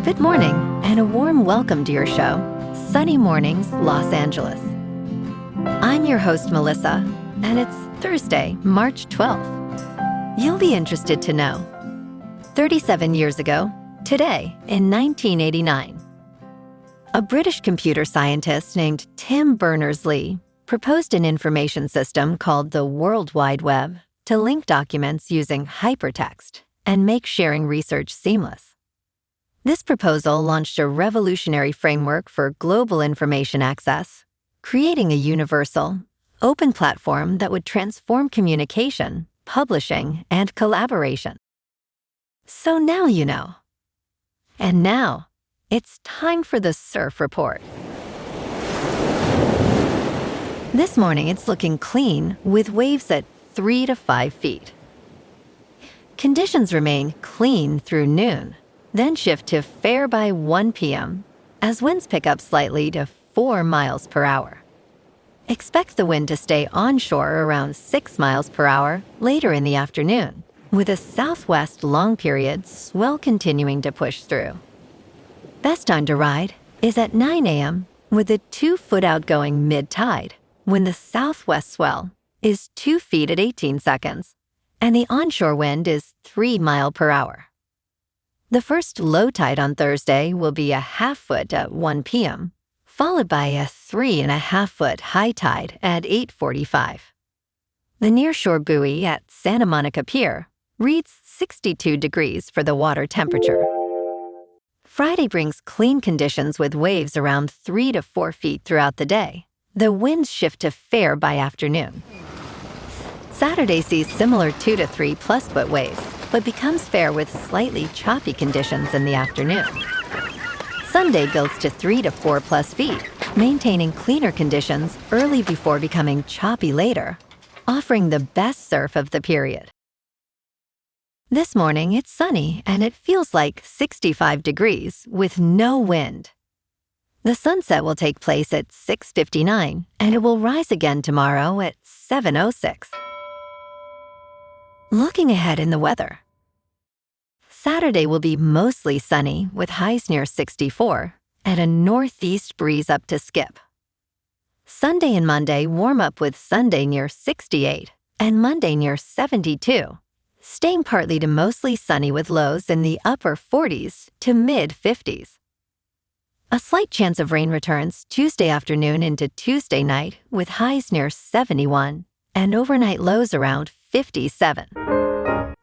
Good morning, and a warm welcome to your show, Sunny Mornings, Los Angeles. I'm your host, Melissa, and it's Thursday, March 12th. You'll be interested to know. 37 years ago, today, in 1989, a British computer scientist named Tim Berners-Lee proposed an information system called the World Wide Web to link documents using hypertext and make sharing research seamless. This proposal launched a revolutionary framework for global information access, creating a universal, open platform that would transform communication, publishing, and collaboration. So now you know. And now, it's time for the Surf Report. This morning, it's looking clean with waves at 3 to 5 feet. Conditions remain clean through noon, then shift to fair by 1 p.m. as winds pick up slightly to 4 miles per hour. Expect the wind to stay onshore around 6 miles per hour later in the afternoon, with a southwest long period swell continuing to push through. Best time to ride is at 9 a.m. with a 2-foot outgoing mid-tide, when the southwest swell is 2 feet at 18 seconds, and the onshore wind is 3 miles per hour. The first low tide on Thursday will be a 1/2 foot at 1 p.m., followed by a 3.5-foot high tide at 8:45. The nearshore buoy at Santa Monica Pier reads 62 degrees for the water temperature. Friday brings clean conditions with waves around 3 to 4 feet throughout the day. The winds shift to fair by afternoon. Saturday sees similar 2 to 3 plus foot waves, but becomes fair with slightly choppy conditions in the afternoon. Sunday builds to 3 to 4 plus feet, maintaining cleaner conditions early before becoming choppy later, offering the best surf of the period. This morning, it's sunny and it feels like 65 degrees with no wind. The sunset will take place at 6:59, and it will rise again tomorrow at 7:06. Looking ahead in the weather. Saturday will be mostly sunny with highs near 64 and a northeast breeze up to Skip. Sunday and Monday warm up with Sunday near 68 and Monday near 72, staying partly to mostly sunny with lows in the upper 40s to mid-50s. A slight chance of rain returns Tuesday afternoon into Tuesday night with highs near 71 and overnight lows around 57.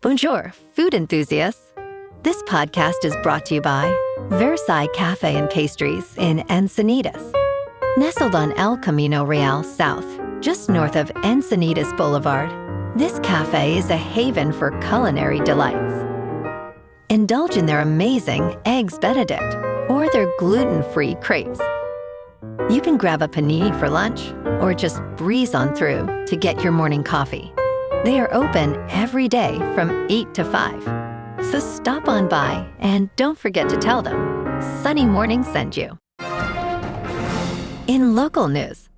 Bonjour, food enthusiasts. This podcast is brought to you by Versailles Cafe and Pastries in Encinitas. Nestled on El Camino Real South, just north of Encinitas Boulevard, this cafe is a haven for culinary delights. Indulge in their amazing Eggs Benedict or their gluten-free crepes. You can grab a panini for lunch or just breeze on through to get your morning coffee. They are open every day from 8 to 5. So stop on by and don't forget to tell them Sunny Morning sent you. In local news,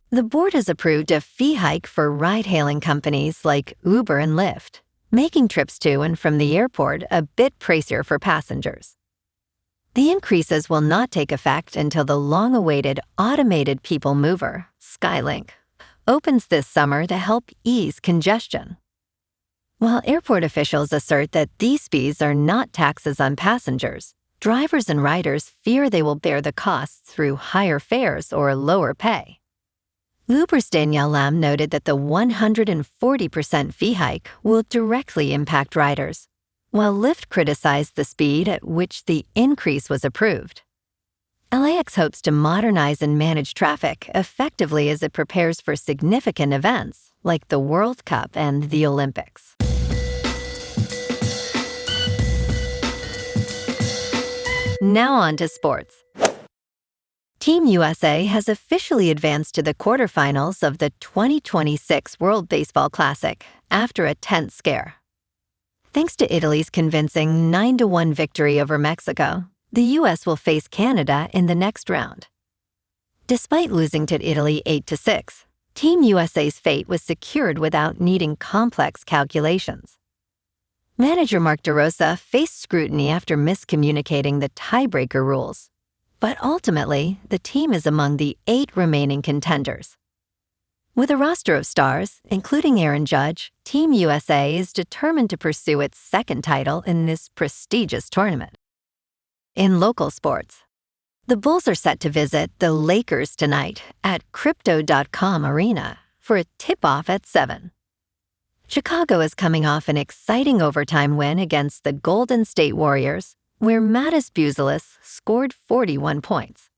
the board has approved a fee hike for ride-hailing companies like Uber and Lyft, making trips to and from the airport a bit pricier for passengers. The increases will not take effect until the long-awaited automated people mover, Skylink, opens this summer to help ease congestion. While airport officials assert that these fees are not taxes on passengers, drivers and riders fear they will bear the costs through higher fares or lower pay. Uber's Danielle Lam noted that the 140% fee hike will directly impact riders, while Lyft criticized the speed at which the increase was approved. LAX hopes to modernize and manage traffic effectively as it prepares for significant events like the World Cup and the Olympics. Now on to sports. Team USA has officially advanced to the quarterfinals of the 2026 World Baseball Classic after a tense scare. Thanks to Italy's convincing 9-1 victory over Mexico, the U.S. will face Canada in the next round. Despite losing to Italy 8-6, Team USA's fate was secured without needing complex calculations. Manager Mark DeRosa faced scrutiny after miscommunicating the tiebreaker rules, but ultimately, the team is among the 8 remaining contenders. With a roster of stars, including Aaron Judge, Team USA is determined to pursue its second title in this prestigious tournament. In local sports, the Bulls are set to visit the Lakers tonight at Crypto.com Arena for a tip-off at 7. Chicago is coming off an exciting overtime win against the Golden State Warriors, where Mattis Buzelis scored 41 points.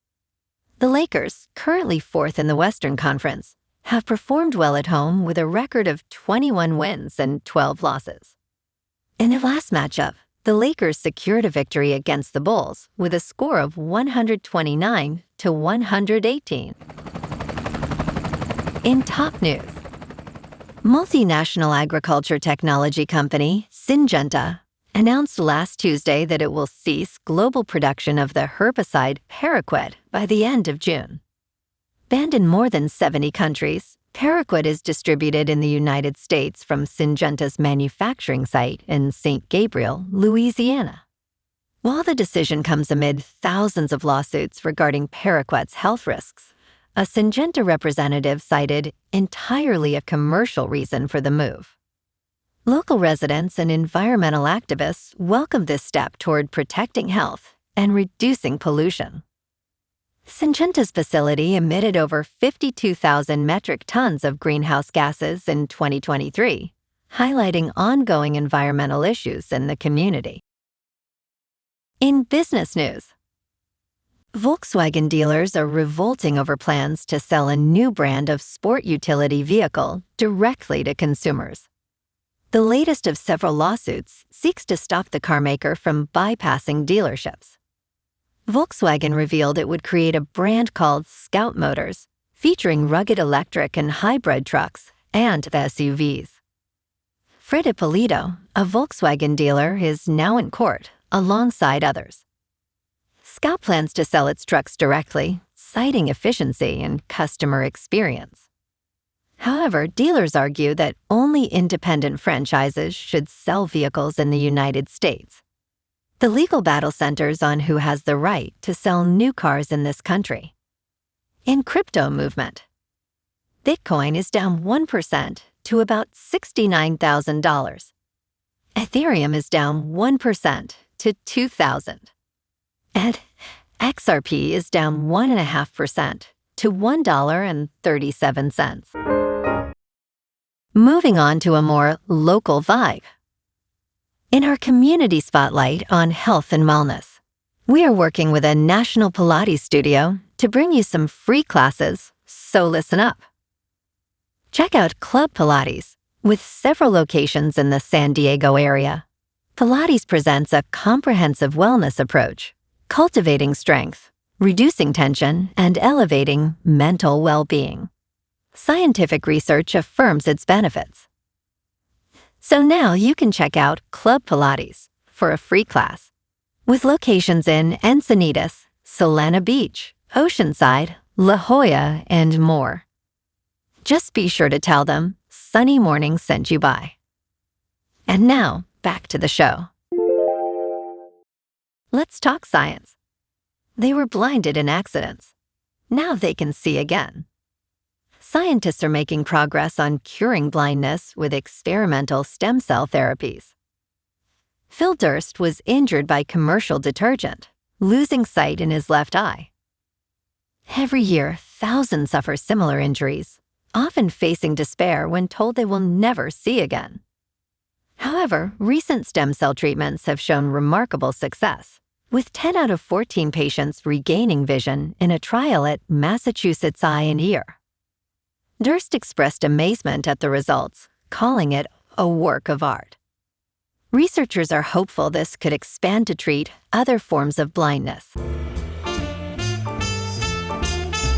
The Lakers, currently 4th in the Western Conference, have performed well at home with a record of 21 wins and 12 losses. In their last matchup, the Lakers secured a victory against the Bulls with a score of 129-118. In top news, multinational agriculture technology company Syngenta announced last Tuesday that it will cease global production of the herbicide paraquat by the end of June. Banned in more than 70 countries, paraquat is distributed in the United States from Syngenta's manufacturing site in St. Gabriel, Louisiana. While the decision comes amid thousands of lawsuits regarding paraquat's health risks, a Syngenta representative cited entirely a commercial reason for the move. Local residents and environmental activists welcome this step toward protecting health and reducing pollution. Syngenta's facility emitted over 52,000 metric tons of greenhouse gases in 2023, highlighting ongoing environmental issues in the community. In business news, Volkswagen dealers are revolting over plans to sell a new brand of sport utility vehicle directly to consumers. The latest of several lawsuits seeks to stop the carmaker from bypassing dealerships. Volkswagen revealed it would create a brand called Scout Motors, featuring rugged electric and hybrid trucks and the SUVs. Fred Ippolito, a Volkswagen dealer, is now in court alongside others. Scout plans to sell its trucks directly, citing efficiency and customer experience. However, dealers argue that only independent franchises should sell vehicles in the United States. The legal battle centers on who has the right to sell new cars in this country. In crypto movement, Bitcoin is down 1% to about $69,000. Ethereum is down 1% to $2,000. And XRP is down 1.5% to $1.37. Moving on to a more local vibe. In our community spotlight on health and wellness, we are working with a national Pilates studio to bring you some free classes, so listen up. Check out Club Pilates, with several locations in the San Diego area. Pilates presents a comprehensive wellness approach, cultivating strength, reducing tension, and elevating mental well-being. Scientific research affirms its benefits. So now you can check out Club Pilates for a free class, with locations in Encinitas, Solana Beach, Oceanside, La Jolla, and more. Just be sure to tell them Sunny Morning sent you by. And now, back to the show. Let's talk science. They were blinded in accidents. Now they can see again. Scientists are making progress on curing blindness with experimental stem cell therapies. Phil Durst was injured by commercial detergent, losing sight in his left eye. Every year, thousands suffer similar injuries, often facing despair when told they will never see again. However, recent stem cell treatments have shown remarkable success, with 10 out of 14 patients regaining vision in a trial at Massachusetts Eye and Ear. Durst expressed amazement at the results, calling it a work of art. Researchers are hopeful this could expand to treat other forms of blindness.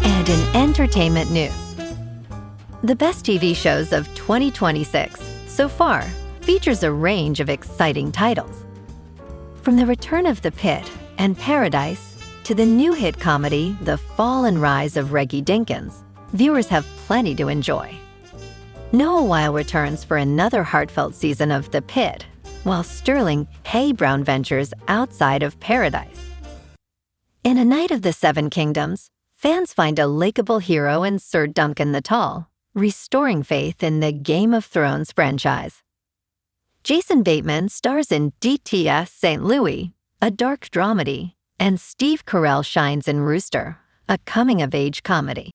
And in entertainment news, the best TV shows of 2026 so far features a range of exciting titles. From The Return of the Pit and Paradise to the new hit comedy The Fall and Rise of Reggie Dinkins, viewers have plenty to enjoy. Noah Weil returns for another heartfelt season of The Pit, while Sterling hay-brown ventures outside of paradise. In A Night of the Seven Kingdoms, fans find a likeable hero in Sir Duncan the Tall, restoring faith in the Game of Thrones franchise. Jason Bateman stars in DTS St. Louis, a dark dramedy, and Steve Carell shines in Rooster, a coming-of-age comedy.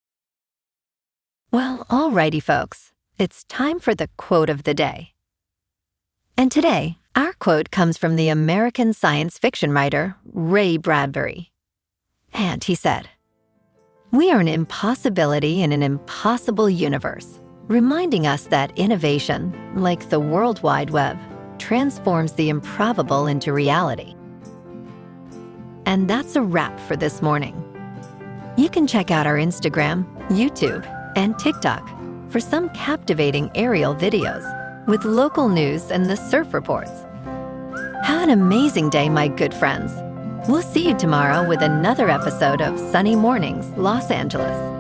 Well, alrighty folks, it's time for the quote of the day. And today, our quote comes from the American science fiction writer Ray Bradbury. And he said, "We are an impossibility in an impossible universe, reminding us that innovation, like the World Wide Web, transforms the improbable into reality." And that's a wrap for this morning. You can check out our Instagram, YouTube, and TikTok for some captivating aerial videos with local news and the surf reports. Have an amazing day, my good friends. We'll see you tomorrow with another episode of Sunny Mornings, Los Angeles.